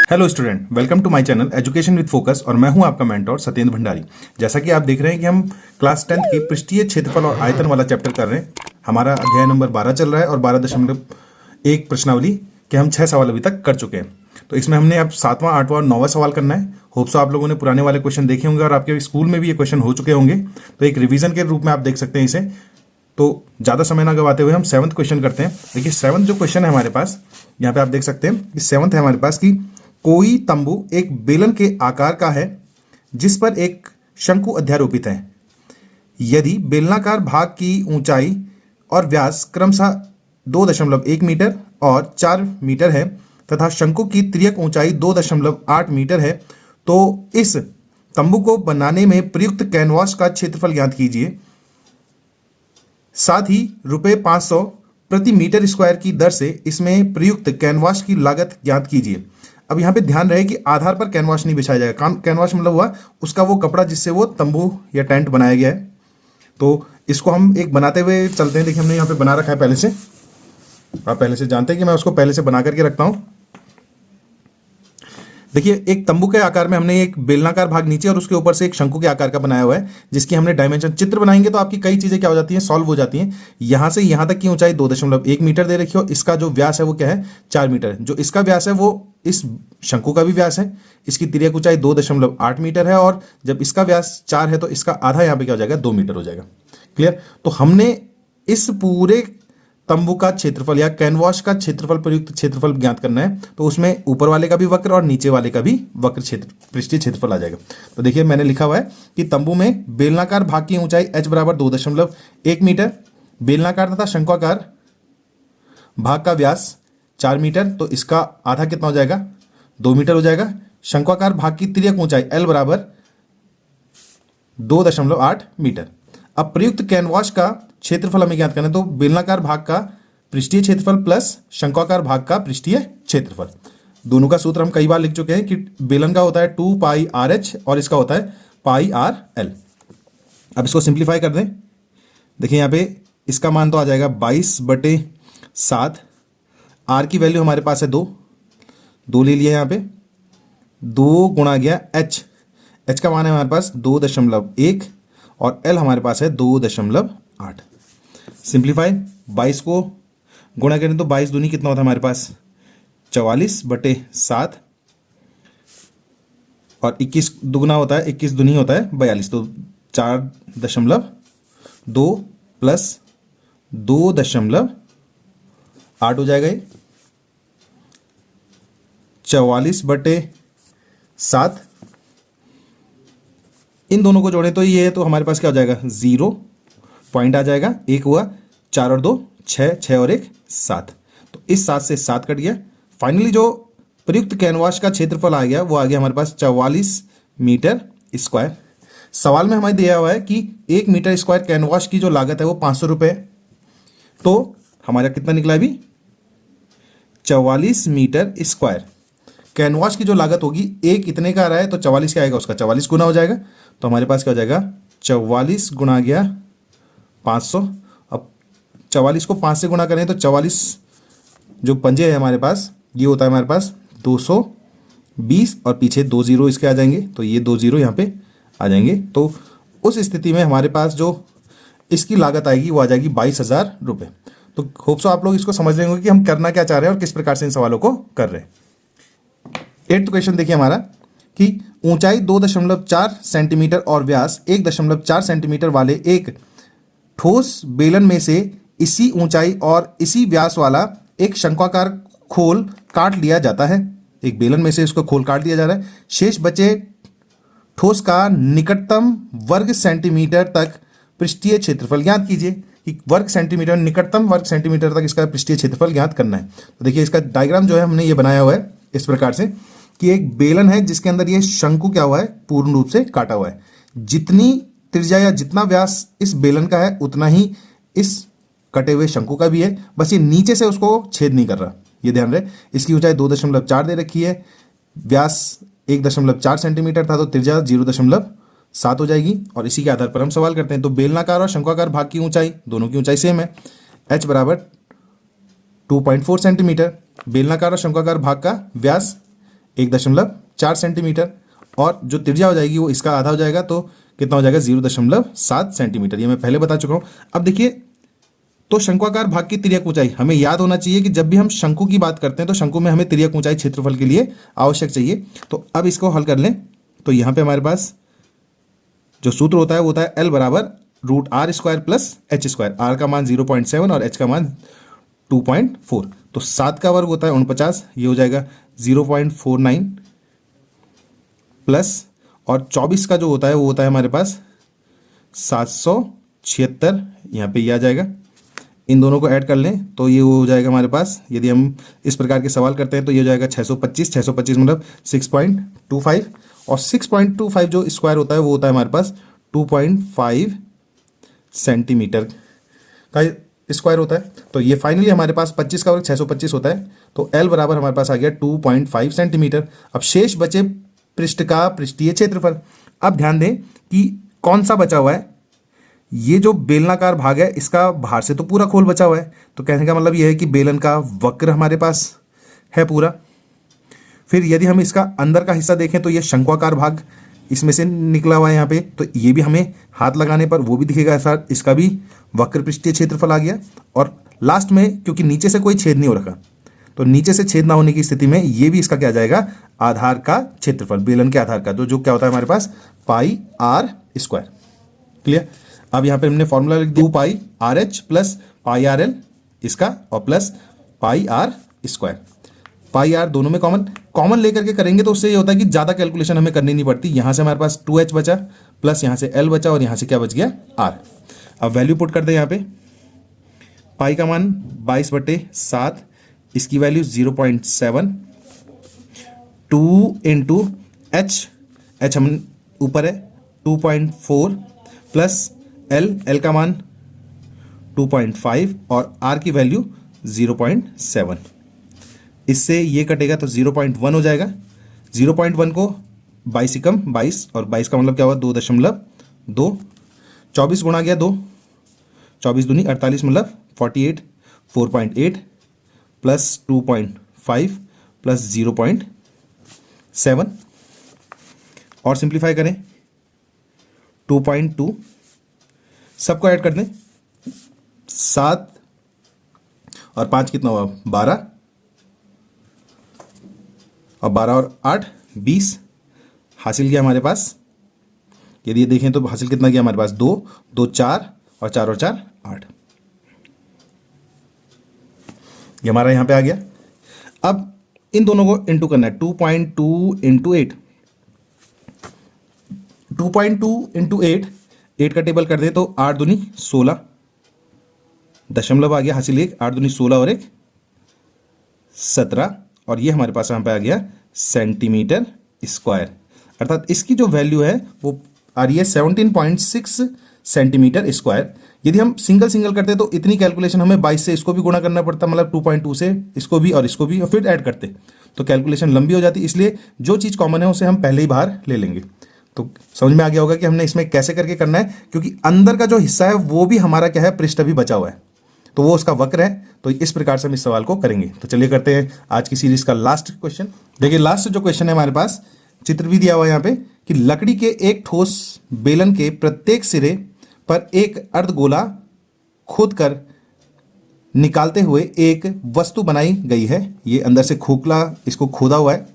Hello student, welcome to my channel education with focus और मैं हूं आपका मेंटोर सत्येंद्र भंडारी। जैसा कि आप देख रहे हैं कि हम क्लास 10th की पृष्ठीय क्षेत्रफल और आयतन वाला चैप्टर कर रहे हैं। हमारा अध्याय नंबर 12 चल रहा है और 12.1 प्रश्नावली के हम 6 सवाल अभी तक कर चुके हैं। तो इसमें हमने अब 7वां, 8वां और 9वां सवाल करना है। होप सो आप लोगों ने पुराने वाले क्वेश्चन देखे होंगे और आपके स्कूल में भी ये क्वेश्चन हो चुके होंगे, तो एक रिविजन के रूप में आप देख सकते हैं इसे। तो ज़्यादा समय ना गवाते हुए हम 7th क्वेश्चन करते हैं। देखिए 7th जो क्वेश्चन है हमारे पास, यहाँ पे आप देख सकते हैं कि 7th है हमारे पास कि कोई तंबू एक बेलन के आकार का है जिस पर एक शंकु अध्यारोपित है। यदि बेलनाकार भाग की ऊंचाई और व्यास क्रमशः 2.1 मीटर और 4 मीटर है तथा शंकु की तिर्यक ऊंचाई 2.8 मीटर है, तो इस तंबू को बनाने में प्रयुक्त कैनवास का क्षेत्रफल ज्ञात कीजिए। साथ ही ₹500 प्रति मीटर स्क्वायर की दर से इसमें प्रयुक्त कैनवास की लागत ज्ञात कीजिए। अब यहाँ पे ध्यान रहे कि आधार पर कैनवास नहीं बिछाया जाएगा। कैनवास मतलब हुआ उसका वो कपड़ा जिससे वो तंबू या टेंट बनाया गया है। तो इसको हम एक बनाते हुए चलते हैं। देखिए हमने यहाँ पे बना रखा है पहले से, आप पहले से जानते हैं कि मैं उसको पहले से बना करके रखता हूँ। देखिए एक तंबू के आकार में हमने एक बेलनाकार भाग नीचे और उसके ऊपर से एक शंकु के आकार का बनाया हुआ है, जिसकी हमने डायमेंशन चित्र बनाएंगे तो आपकी कई चीजें क्या हो जाती हैं, सॉल्व हो जाती हैं। यहां से यहां तक की ऊंचाई 2.1 मीटर दे रखी हो, इसका जो व्यास है वो क्या है 4 मीटर है। जो इसका व्यास है वो इस शंकु का भी व्यास है, इसकी तिर्यक ऊंचाई 2.8 मीटर है और जब इसका व्यास 4 है तो इसका आधा यहाँ पे क्या हो जाएगा 2 मीटर हो जाएगा। क्लियर। तो हमने इस पूरे तंबू का क्षेत्रफल या कैनवास का क्षेत्रफल प्रयुक्त क्षेत्रफल ज्ञात करना है, तो उसमें ऊपर वाले का भी वक्र और नीचे वाले का भी वक्र क्षेत्र पृष्ठीय क्षेत्रफल आ जाएगा। तो देखिए मैंने लिखा हुआ है कि तंबू में बेलनाकार भाग की ऊंचाई h बराबर 2.1 मीटर, बेलनाकार तथा शंक्वाकार भाग का व्यास 4 मीटर, तो इसका आधा कितना हो जाएगा 2 मीटर हो जाएगा। शंक्वाकार भाग की तिर्यक ऊंचाई l बराबर 2.8 मीटर। अब प्रयुक्त कैनवास का क्षेत्रफल हमें ज्ञात करना है, तो बेलनाकार भाग का पृष्ठीय क्षेत्रफल प्लस शंक्वाकार भाग का पृष्ठीय क्षेत्रफल, दोनों का सूत्र हम कई बार लिख चुके हैं कि बेलन का होता है 2πRh और इसका होता है πRl। अब इसको सिंप्लीफाई कर दें। देखिए यहाँ पे इसका मान तो आ जाएगा 22/7, आर की वैल्यू हमारे पास है 2 ले लिया, यहाँ पे 2 गुणा गया h का मान है हमारे पास 2.1 और l हमारे पास है 2.8। सिंप्लीफाई 22 को गुणा करें तो 22 दूनी कितना होता है हमारे पास 44/7 और 21 दुगुना होता है 21 दूनी होता है 42, तो 4.2 प्लस 2.8 हो जाएगा ये 44/7। इन दोनों को जोड़ें तो ये है, तो हमारे पास क्या हो जाएगा 0 पॉइंट आ जाएगा, 1 हुआ 4 और 2 6, 6 और 1 7, तो इस 7 से 7 कट गया। फाइनली जो प्रयुक्त कैनवास का क्षेत्रफल आ गया वो आ गया हमारे पास 44 मीटर स्क्वायर। सवाल में हमें दिया हुआ है कि 1 मीटर स्क्वायर कैनवास की जो लागत है वो 500 रुपये, तो हमारा कितना निकला अभी 44 मीटर स्क्वायर। कैनवास की जो लागत होगी एक इतने का आ रहा है तो 44 क्या आएगा, उसका 44 गुना हो जाएगा, तो हमारे पास क्या हो जाएगा 44 गुना गया 500। अब 44 को 5 से गुणा करें तो 44 जो पंजे है हमारे पास ये होता है हमारे पास 220 और पीछे 2 जीरो इसके आ जाएंगे, तो ये 2 जीरो यहाँ पे आ जाएंगे। तो उस स्थिति में हमारे पास जो इसकी लागत आएगी वो आ जाएगी 22,000 रुपये। तो होप सो आप लोग इसको समझ लेंगे कि हम करना क्या चाह रहे हैं और किस प्रकार से इन सवालों को कर रहे हैं। 8th क्वेश्चन देखिए हमारा कि ऊंचाई 2.4 सेंटीमीटर और व्यास 1.4 सेंटीमीटर वाले एक ठोस बेलन में से इसी ऊंचाई और इसी व्यास वाला एक शंक्वाकार खोल काट लिया जाता है। एक बेलन में से इसको खोल काट दिया जा रहा है। शेष बचे ठोस का निकटतम वर्ग सेंटीमीटर तक पृष्ठीय क्षेत्रफल ज्ञात कीजिए। कि वर्ग सेंटीमीटर, निकटतम वर्ग सेंटीमीटर तक इसका पृष्ठीय क्षेत्रफल ज्ञात करना है। तो देखिए इसका डायग्राम जो है हमने ये बनाया हुआ है इस प्रकार से कि एक बेलन है जिसके अंदर ये शंकु क्या हुआ है पूर्ण रूप से काटा हुआ है। जितनी त्रिज्या या जितना व्यास इस बेलन का है उतना ही इस कटे हुए शंकु का भी है, बस ये नीचे से उसको छेद नहीं कर रहा, ये ध्यान रहे। इसकी ऊंचाई 2.4 दे रखी है, व्यास 1.4 सेंटीमीटर था, तो त्रिज्या 0.7 हो जाएगी और इसी के आधार पर हम सवाल करते हैं। तो बेलनाकार और शंक्वाकार भाग की ऊंचाई, दोनों की ऊंचाई सेम है, h बराबर 2.4 सेंटीमीटर, बेलनाकार और शंक्वाकार भाग का व्यास 1.4 सेंटीमीटर, और जो त्रिज्या हो जाएगी वो इसका आधा हो जाएगा, तो कितना हो जाएगा 0.7 सेंटीमीटर। ये मैं पहले बता चुका हूँ। अब देखिए, तो शंक्वाकार भाग की तिर्यक ऊंचाई, हमें याद होना चाहिए कि जब भी हम शंकु की बात करते हैं तो शंकु में हमें तिर्यक ऊंचाई क्षेत्रफल के लिए आवश्यक चाहिए। तो अब इसको हल कर लें, तो यहाँ पे हमारे पास जो सूत्र होता है वो होता है L बराबर √r² प्लस h²। आर का मान 0.7 और h का मान 2.4, तो 7 का वर्ग होता है 49, ये हो जाएगा 0.49 प्लस, और 24 का जो होता है वो होता है हमारे पास 776, यहाँ पे ये आ जाएगा। इन दोनों को ऐड कर लें तो ये हो जाएगा हमारे पास, यदि हम इस प्रकार के सवाल करते हैं तो ये हो जाएगा 625 मतलब 6.25, और 6.25 जो स्क्वायर होता है वो होता है हमारे पास 2.5 सेंटीमीटर का स्क्वायर होता है। तो ये फाइनली हमारे पास 25 का वर्ग 625 होता है, तो L बराबर हमारे पास आ गया 2.5 सेंटीमीटर। अब शेष बचे पृष्ठ का पृष्ठीय क्षेत्रफल। अब ध्यान दें कि कौन सा बचा हुआ है, ये जो बेलनाकार भाग है इसका बाहर से तो पूरा खोल बचा हुआ है, तो कहने का मतलब ये है कि बेलन का वक्र हमारे पास है पूरा। फिर यदि हम इसका अंदर का हिस्सा देखें तो ये शंक्वाकार भाग इसमें से निकला हुआ है यहाँ पे, तो ये भी हमें हाथ लगाने पर वो भी दिखेगा ऐसा, इसका भी वक्र पृष्ठीय क्षेत्रफल आ गया। और लास्ट में क्योंकि नीचे से कोई छेद नहीं हो रखा, तो नीचे से छेद ना होने की स्थिति में ये भी इसका क्या आ जाएगा, आधार का क्षेत्रफल, बेलन के आधार का, जो क्या होता है हमारे पास πr²। क्लियर। अब यहाँ पे हमने फॉर्मूला लिख दिया, 2πrh प्लस πrl इसका, और प्लस πr²। πr दोनों में कॉमन लेकर के करेंगे तो उससे ये होता है कि ज़्यादा कैलकुलेशन हमें करनी नहीं पड़ती। यहाँ से हमारे पास 2h बचा, प्लस यहाँ से l बचा, और यहाँ से क्या बच गया r। अब वैल्यू पुट कर दे यहाँ पे, पाई का मान 22/7, इसकी वैल्यू 0.7, 2 इंटू h हम ऊपर है 2.4, प्लस l का मान 2.5 और r की वैल्यू 0.7। इससे ये कटेगा तो 0.1 हो जाएगा। 0.1 को 22 से कम 22, और 22 का मतलब क्या हुआ 2.2, 24 गुणा गया 2, 24 दूनी 48 मतलब 48, 4.8 प्लस 2.5 प्लस 0.7, और सिंप्लीफाई करें 2.2, सबको ऐड कर दें, 7 और 5 कितना हुआ 12, और 12 और 8 20 हासिल किया हमारे पास। यदि ये देखें तो हासिल कितना किया हमारे पास 2, 2 4 और 4 और 4 8, ये हमारा यहाँ पे आ गया। अब इन दोनों को इंटू करना है, 2.2 इंटू 8, 2.2 इंटू 8 का टेबल कर दे तो 8 दूनी 16, दशमलव आ गया हासिल 1, 8 दूनी 16 और 1 17, और ये हमारे पास यहाँ पे आ गया सेंटीमीटर स्क्वायर। अर्थात इसकी जो वैल्यू है वो आ रही है 17.6 सेंटीमीटर स्क्वायर। यदि हम सिंगल करते तो इतनी कैलकुलेशन हमें 22 से इसको भी गुणा करना पड़ता, मतलब 2.2 से इसको भी और इसको भी, और फिर ऐड करते तो कैलकुलेशन लंबी हो जाती। इसलिए जो चीज़ कॉमन है उसे हम पहले ही बाहर ले लेंगे। तो समझ में आ गया होगा कि हमने इसमें कैसे करके करना है, क्योंकि अंदर का जो हिस्सा है वो भी हमारा क्या है, पृष्ठ भी बचा हुआ है, तो वो उसका वक्र है। तो इस प्रकार से हम इस सवाल को करेंगे। तो चलिए करते हैं आज की सीरीज का लास्ट क्वेश्चन। देखिए लास्ट जो क्वेश्चन है हमारे पास, चित्र भी दिया हुआ है यहाँ पे, कि लकड़ी के एक ठोस बेलन के प्रत्येक सिरे पर एक अर्धगोला खोद कर निकालते हुए एक वस्तु बनाई गई है। ये अंदर से खोखला इसको खोदा हुआ है,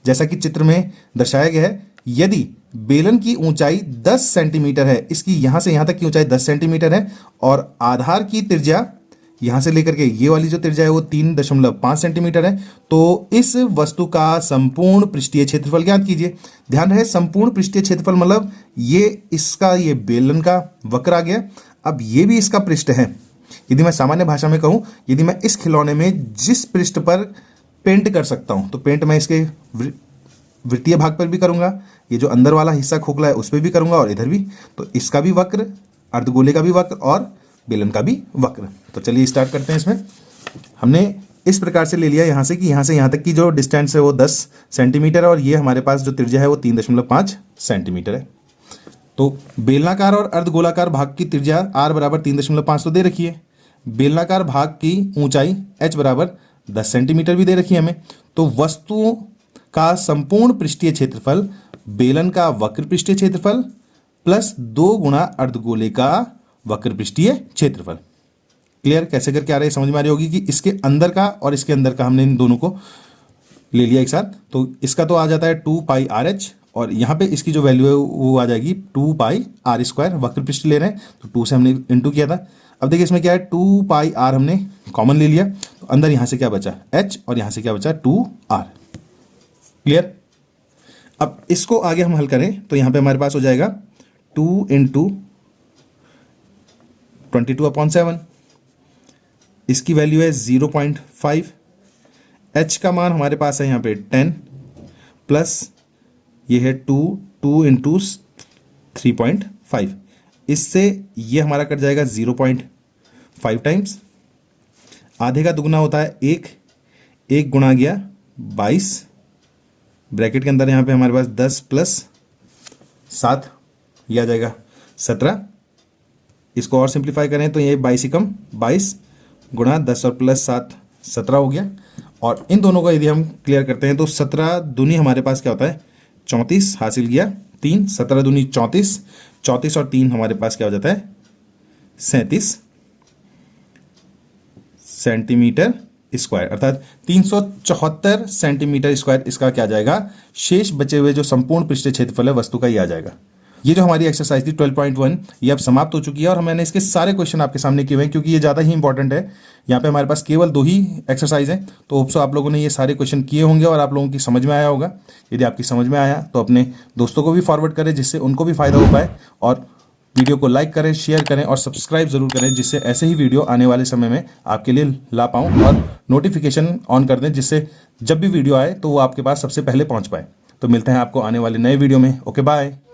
जैसा कि चित्र में दर्शाया गया है। यदि बेलन की ऊंचाई 10 सेंटीमीटर है, इसकी यहाँ से यहाँ तक की ऊंचाई 10 सेंटीमीटर है, और आधार की त्रिज्या यहाँ से लेकर के ये वाली जो त्रिज्या है वो 3.5 सेंटीमीटर है, तो इस वस्तु का संपूर्ण पृष्ठीय क्षेत्रफल ज्ञात कीजिए। ध्यान रहे, संपूर्ण पृष्ठीय क्षेत्रफल मतलब ये इसका, ये बेलन का वक्र आ गया। अब ये भी इसका पृष्ठ है। यदि मैं सामान्य भाषा में कहूँ, यदि मैं इस खिलौने में जिस पृष्ठ पर पेंट कर सकता हूँ, तो पेंट मैं इसके वृत्तीय भाग पर भी करूँगा, ये जो अंदर वाला हिस्सा खोखला है उस पर भी करूँगा, और इधर भी, तो इसका भी वक्र, अर्धगोले का भी वक्र और बेलन का भी वक्र। तो चलिए स्टार्ट करते हैं। इसमें हमने इस प्रकार से ले लिया यहाँ से कि यहाँ से यहाँ तक की जो डिस्टेंस है वो 10 सेंटीमीटर है, और ये हमारे पास जो त्रिज्या है वो 3.5 सेंटीमीटर है। तो बेलनाकार और अर्धगोलाकार भाग की त्रिज्या r बराबर 3.5 तो दे रखी है, बेलनाकार भाग की ऊंचाई h बराबर 10 सेंटीमीटर भी दे रखी है हमें। तो वस्तु का संपूर्ण पृष्ठीय क्षेत्रफल बेलन का वक्र पृष्ठीय क्षेत्रफल प्लस 2 गुणा अर्धगोले का वक्र पृष्ठीय क्षेत्रफल। क्लियर? कैसे करके आ रहा है समझ में आ रही होगी कि इसके अंदर का और इसके अंदर का हमने इन दोनों को ले लिया एक साथ। तो इसका तो आ जाता है 2 पाई आर एच, और यहाँ पे इसकी जो वैल्यू है वो आ जाएगी 2 पाई आर स्क्वायर। वक्र पृष्ठ ले रहे हैं तो 2 से हमने इंटू किया था। अब देखिए इसमें क्या है, 2 पाई आर हमने कॉमन ले लिया, तो अंदर यहाँ से क्या बचा एच और यहाँ से क्या बचा 2 आर। क्लियर? अब इसको आगे हम हल करें तो यहाँ पे हमारे पास हो जाएगा 2 इंटू 22/7, इसकी वैल्यू है 0.5, एच का मान हमारे पास है यहाँ पे 10 प्लस ये है 2 इंटू 3.5, इससे ये हमारा कट जाएगा 0.5 टाइम्स। आधे का दुगना होता है 1 गुणा गया 22, ब्रैकेट के अंदर यहाँ पे हमारे पास 10 प्लस 7 ये आ जाएगा 17। इसको और सिंप्लीफाई करें तो ये 22 ही कम 22 गुणा 10 और प्लस 7 17 हो गया। और इन दोनों को यदि हम क्लियर करते हैं तो 17 दूनी हमारे पास क्या होता है 34 हासिल किया 3, 17 दूनी 34, 34 और 3 हमारे पास क्या हो जाता है 37 सेंटीमीटर स्क्वायर, अर्थात 374 सेंटीमीटर स्क्वायर इसका क्या आ जाएगा, शेष बचे हुए जो संपूर्ण पृष्ठीय क्षेत्रफल है वस्तु का ये आ जाएगा। ये जो हमारी एक्सरसाइज थी 12.1 ये अब समाप्त हो चुकी है, और मैंने इसके सारे क्वेश्चन आपके सामने किए हुए हैं क्योंकि ये ज़्यादा ही इंपॉर्टेंट है। यहाँ पे हमारे पास केवल 2 ही एक्सरसाइज है, तो होप सो आप लोगों ने ये सारे क्वेश्चन किए होंगे और आप लोगों की समझ में आया होगा। यदि आपकी समझ में आया तो अपने दोस्तों को भी फॉरवर्ड करें जिससे उनको भी फायदा हो पाए, और वीडियो को लाइक करें, शेयर करें और सब्सक्राइब जरूर करें जिससे ऐसे ही वीडियो आने वाले समय में आपके लिए ला पाऊँ, और नोटिफिकेशन ऑन कर दें जिससे जब भी वीडियो आए तो वो आपके पास सबसे पहले पहुँच पाए। तो मिलते हैं आपको आने वाले नए वीडियो में। Okay bye.